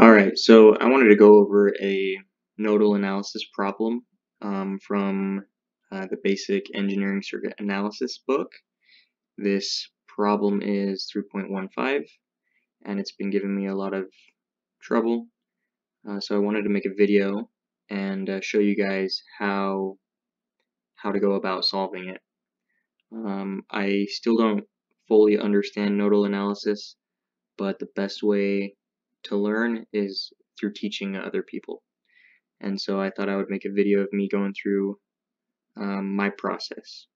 Alright, so I wanted to go over a nodal analysis problem from the Basic Engineering Circuit Analysis book. This problem is 3.15 and it's been giving me a lot of trouble. So I wanted to make a video and show you guys how to go about solving it. I still don't fully understand nodal analysis, but the best way to learn is through teaching other people. And so I thought I would make a video of me going through my process.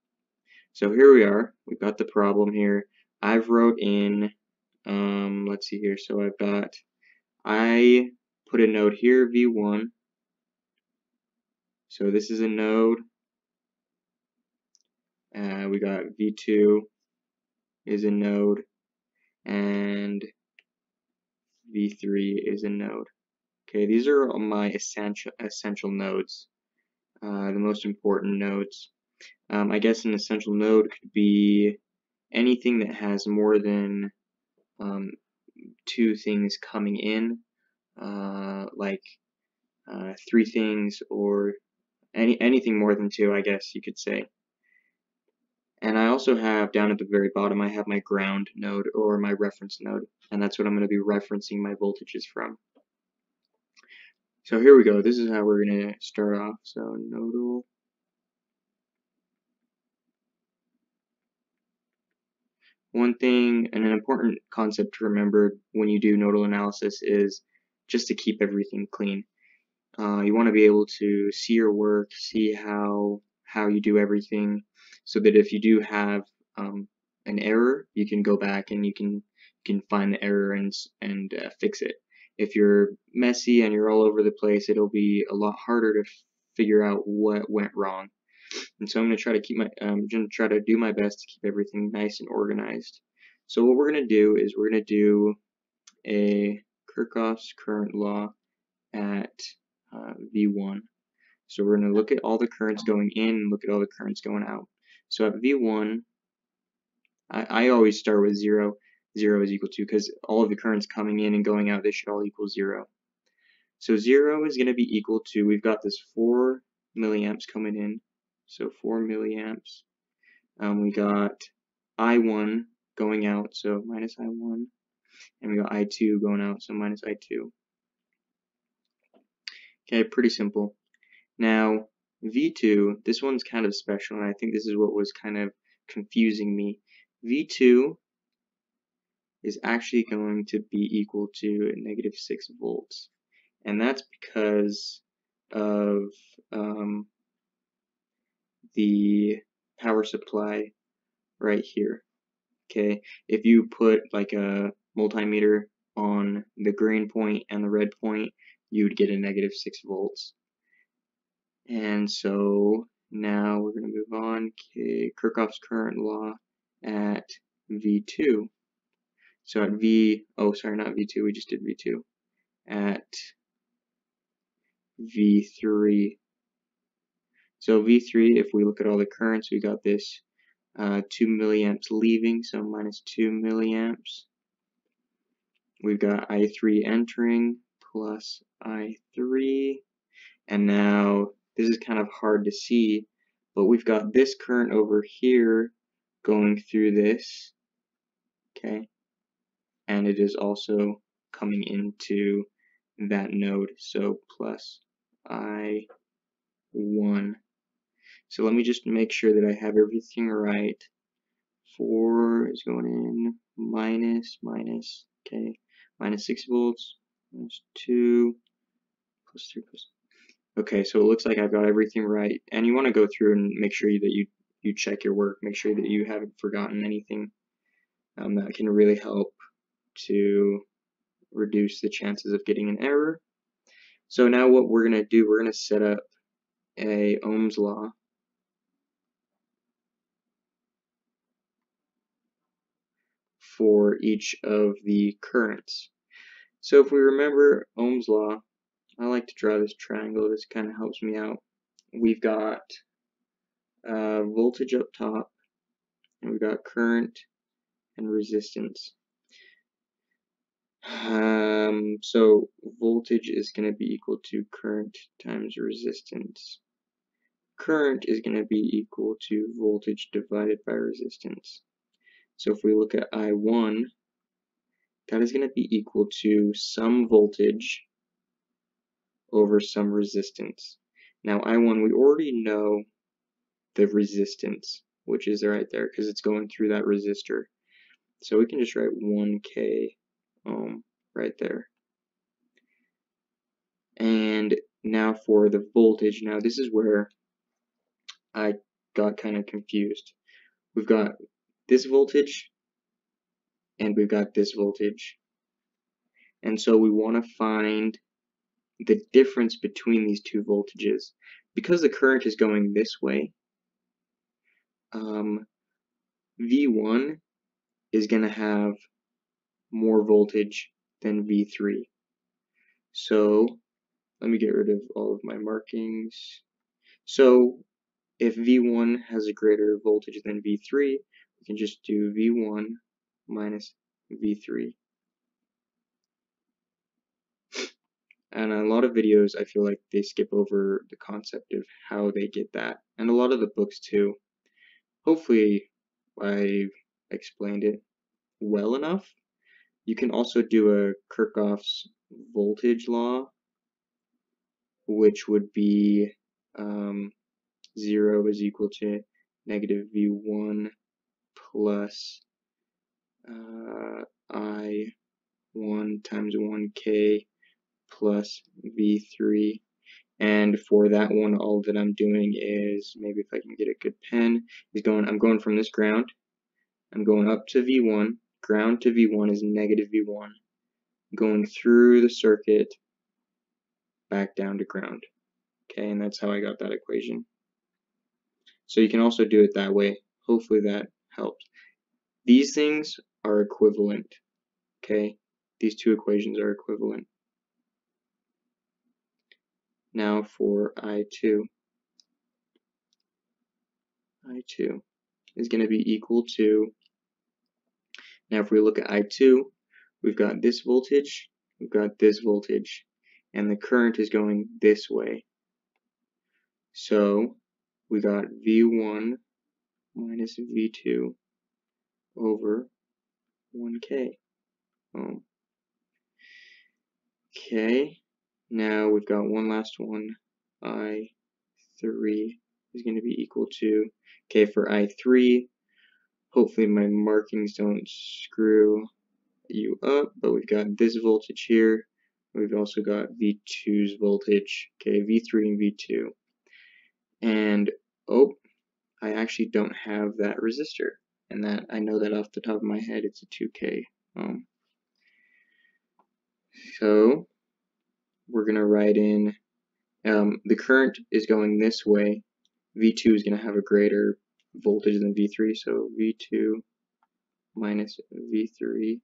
So here we are. We've got the problem here. I've wrote in, let's see here. So I put a node here, V1. So this is a node. We got V2 is a node, and V3 is a node. Okay, these are my essential nodes, the most important nodes. I guess an essential node could be anything that has more than two things coming in, like three things, or anything more than two, I guess you could say. And I also have down at the very bottom, I have my ground node or my reference node, and that's what I'm going to be referencing my voltages from. So here we go. This is how we're going to start off. So nodal. One thing, and an important concept to remember when you do nodal analysis, is just to keep everything clean. You want to be able to see your work, see how you do everything, so that if you do have an error, you can go back and you can find the error and fix it. If you're messy and you're all over the place, it'll be a lot harder to figure out what went wrong. And so I'm going to try to keep try to do my best to keep everything nice and organized. So what we're going to do is we're going to do a Kirchhoff's current law at V1. So we're going to look at all the currents going in and look at all the currents going out. So at V1, I always start with 0. 0 is equal to, because all of the currents coming in and going out, they should all equal 0. So 0 is going to be equal to, we've got this 4 milliamps coming in. So 4 milliamps. We got I1 going out, so minus I1. And we got I2 going out, so minus I2. Okay, pretty simple. Now, V2, this one's kind of special, and I think this is what was kind of confusing me. V2 is actually going to be equal to negative 6 volts. And that's because of the power supply right here. Okay, if you put like a multimeter on the green point and the red point, you would get a negative 6 volts. And so now we're going to move on. Okay, Kirchhoff's current law at V2. So at not V2, we just did V2. At V3. So V3, if we look at all the currents, we got this 2 milliamps leaving, so minus 2 milliamps. We've got I3 entering plus I3. And now this is kind of hard to see, but we've got this current over here going through this, okay, and it is also coming into that node, so plus I1. So let me just make sure that I have everything right. 4 is going in, minus, okay, minus 6 volts, minus 2, plus 3, plus. Okay, so it looks like I've got everything right, and you want to go through and make sure that you check your work, make sure that you haven't forgotten anything. That can really help to reduce the chances of getting an error. So now what we're going to do, we're going to set up a Ohm's law for each of the currents. So if we remember Ohm's law, I like to draw this triangle. This kind of helps me out. We've got voltage up top, and we've got current and resistance. So voltage is going to be equal to current times resistance. Current is going to be equal to voltage divided by resistance. So if we look at I1, that is going to be equal to some voltage over some resistance. Now I1, we already know the resistance, which is right there because it's going through that resistor. So we can just write 1K ohm right there. And now for the voltage, now this is where I got kind of confused. We've got this voltage and we've got this voltage. And so we want to find the difference between these two voltages. Because the current is going this way, V1 is going to have more voltage than V3. So let me get rid of all of my markings. So if V1 has a greater voltage than V3, we can just do V1 minus V3. And a lot of videos, I feel like they skip over the concept of how they get that. And a lot of the books too. Hopefully I explained it well enough. You can also do a Kirchhoff's voltage law, which would be 0 is equal to negative V1 plus I1 times 1K plus V3. And for that one, all that I'm doing is, maybe if I can get a good pen, I'm going from this ground, I'm going up to V1, ground to V1 is negative V1, going through the circuit, back down to ground. Okay, and that's how I got that equation. So you can also do it that way. Hopefully that helps. These things are equivalent. Okay, these two equations are equivalent. Now for I2. I2 is going to be equal to, now if we look at I2, we've got this voltage, we've got this voltage, and the current is going this way. So we got V1 minus V2 over 1K ohm. Okay, now we've got one last one. I3 is going to be equal to, okay, for I3, hopefully my markings don't screw you up, but we've got this voltage here. We've also got V2's voltage, okay, V3 and V2. And, oh, I actually don't have that resistor. And that, I know that off the top of my head, it's a 2K ohm. So, we're going to write in, the current is going this way. V2 is going to have a greater voltage than V3, so V2 minus V3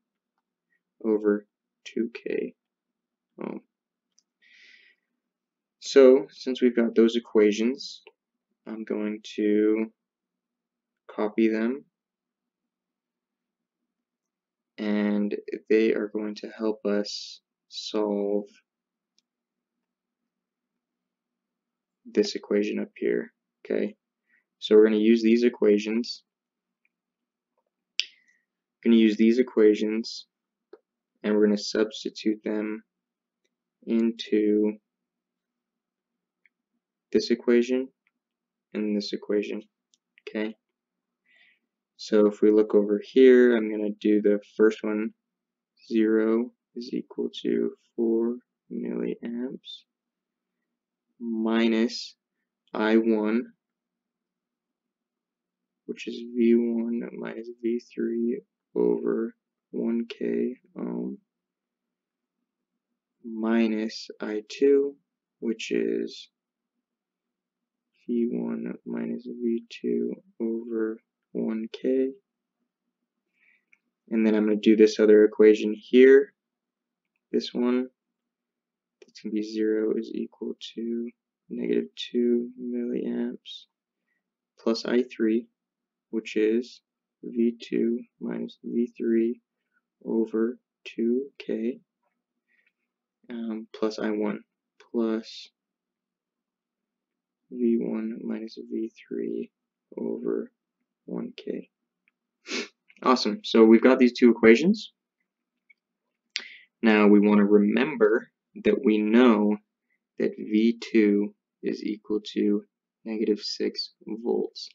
over 2K ohm. So, since we've got those equations, I'm going to copy them, and they are going to help us solve this equation up here. Okay, so we're going to use these equations. We're going to use these equations, and we're going to substitute them into this equation and this equation. Okay, so if we look over here, I'm going to do the first one. 0 is equal to 4 milliamps minus I1, which is V1 minus V3 over 1K ohm, minus I2, which is V1 minus V2 over 1K. And then I'm going to do this other equation here. This one, that's going to be 0 is equal to negative 2 milliamps plus I3, which is V2 minus V3 over 2k plus I1 plus V1 minus V3 over 1k. Awesome. So we've got these two equations. Now we want to remember that we know that V2 is equal to -6 volts.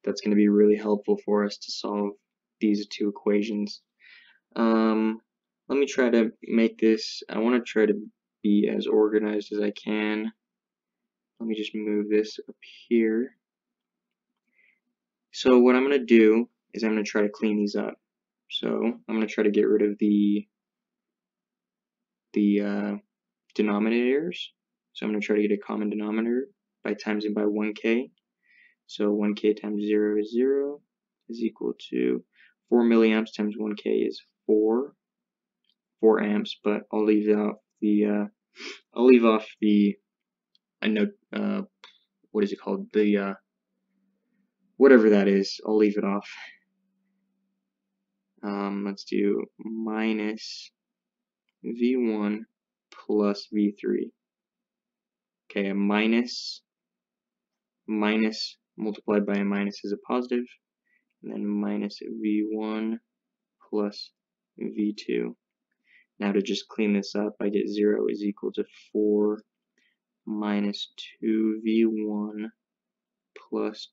That's going to be really helpful for us to solve these two equations. Let me try to make this, I want to try to be as organized as I can. Let me just move this up here. So what I'm going to do is I'm going to try to clean these up. So I'm going to try to get rid of the denominators. So I'm going to try to get a common denominator by timesing by 1k. So 1k times 0 is equal to 4 milliamps times 1k is 4 amps, but I'll leave off the what is it called, the whatever that is, I'll leave it off. Let's do minus V1 plus V3. Okay, a minus multiplied by a minus is a positive, and then minus V1 plus V2. Now to just clean this up, I get 0 is equal to 4 minus 2V1 plus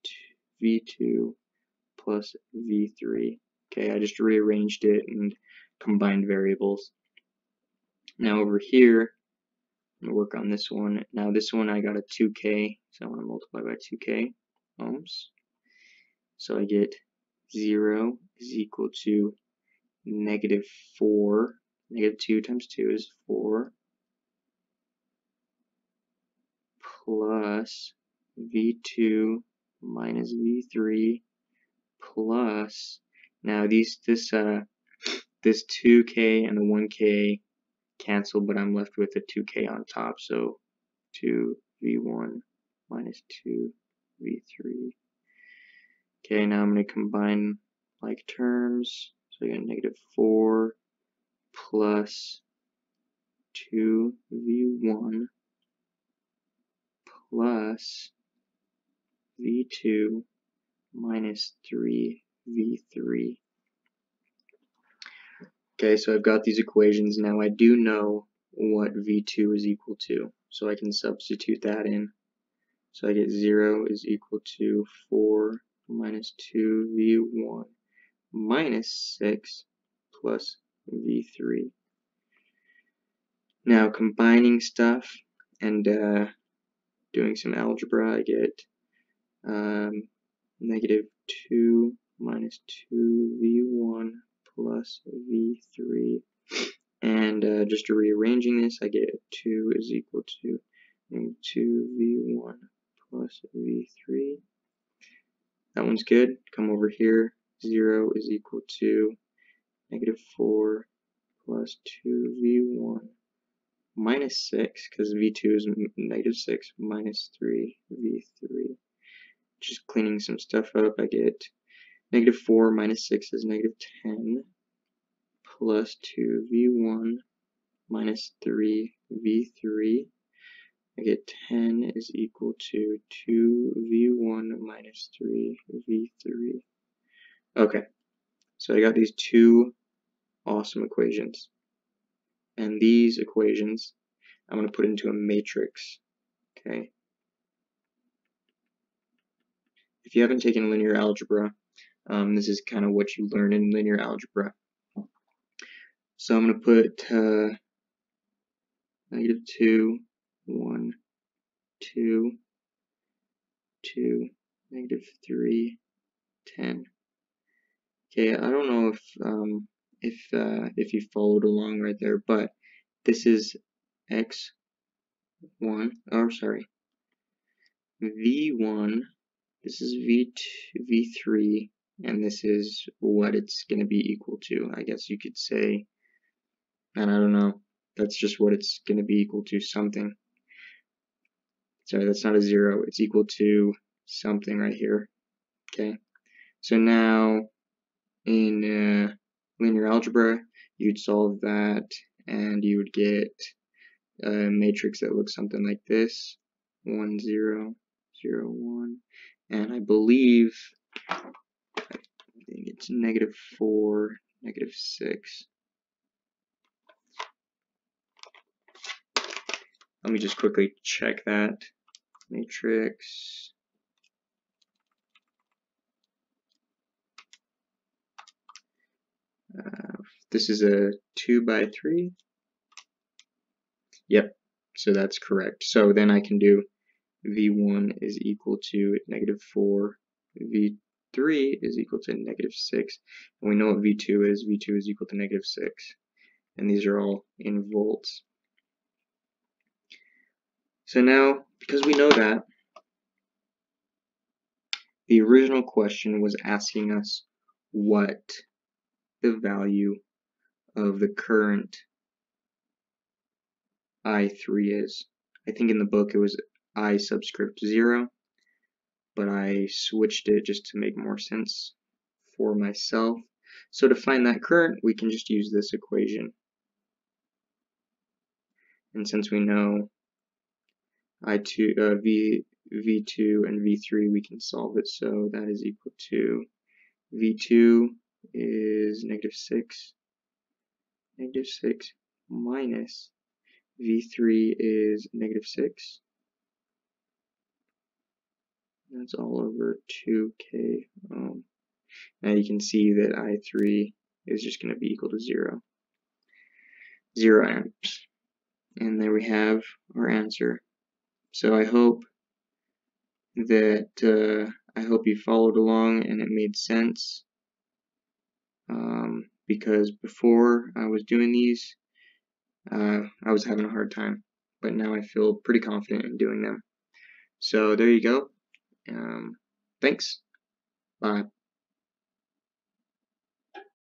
V2 plus V3. Okay, I just rearranged it and combined variables. Now over here, I'm going to work on this one. Now this one I got a 2k, so I want to multiply by 2k ohms. So I get 0 is equal to -4. -2 times 2 is 4 plus V2 minus V3 plus, now this 2k and the 1k cancel, but I'm left with a 2k on top, so 2V1 minus 2V3. Okay, now I'm going to combine like terms, so I get -4 plus 2V1 plus V2 minus 3V3. Okay, so I've got these equations. Now I do know what V2 is equal to, so I can substitute that in. So I get 0 is equal to 4 minus 2V1 minus 6 plus V3. Now combining stuff and doing some algebra, I get -2 minus 2V1 plus V3, and just rearranging this, I get 2 is equal to 2V1 plus V3. That one's good. Come over here, 0 is equal to -4 plus 2V1 minus 6, because V2 is -6 minus 3V3. Just cleaning some stuff up, I get -4 minus 6 is -10 plus 2V1 minus 3V3. I get 10 is equal to 2V1 minus 3V3. Okay, so I got these two awesome equations. And these equations I'm going to put into a matrix. Okay. If you haven't taken linear algebra, this is kind of what you learn in linear algebra. So I'm going to put -2, 1, 2, 2, -3, 10. Okay, I don't know if you followed along right there, but this is x1, or sorry, v1, this is v2, v3, and this is what it's going to be equal to. I guess you could say, and I don't know, that's just what it's going to be equal to, something. Sorry, that's not a 0, it's equal to something right here. Okay, so now in linear algebra, you'd solve that and you would get a matrix that looks something like this: 1 0 0 1, and I think it's -4 -6. Let me just quickly check that matrix. This is a 2 by 3. Yep, so that's correct. So then I can do v1 is equal to -4, v3 is equal to -6, and we know what v2 is. v2 is equal to -6, and these are all in volts. So now, because we know that, the original question was asking us what the value of the current I3 is. I think in the book it was I subscript 0, but I switched it just to make more sense for myself. So to find that current, we can just use this equation. And since we know V2 and V3, we can solve it. So that is equal to V2 is -6 minus V3 is -6. That's all over 2k ohm. Now you can see that I3 is just going to be equal to 0 amps. And there we have our answer. So I hope that you followed along and it made sense. Because before I was doing these, I was having a hard time, but now I feel pretty confident in doing them. So there you go. Thanks. Bye.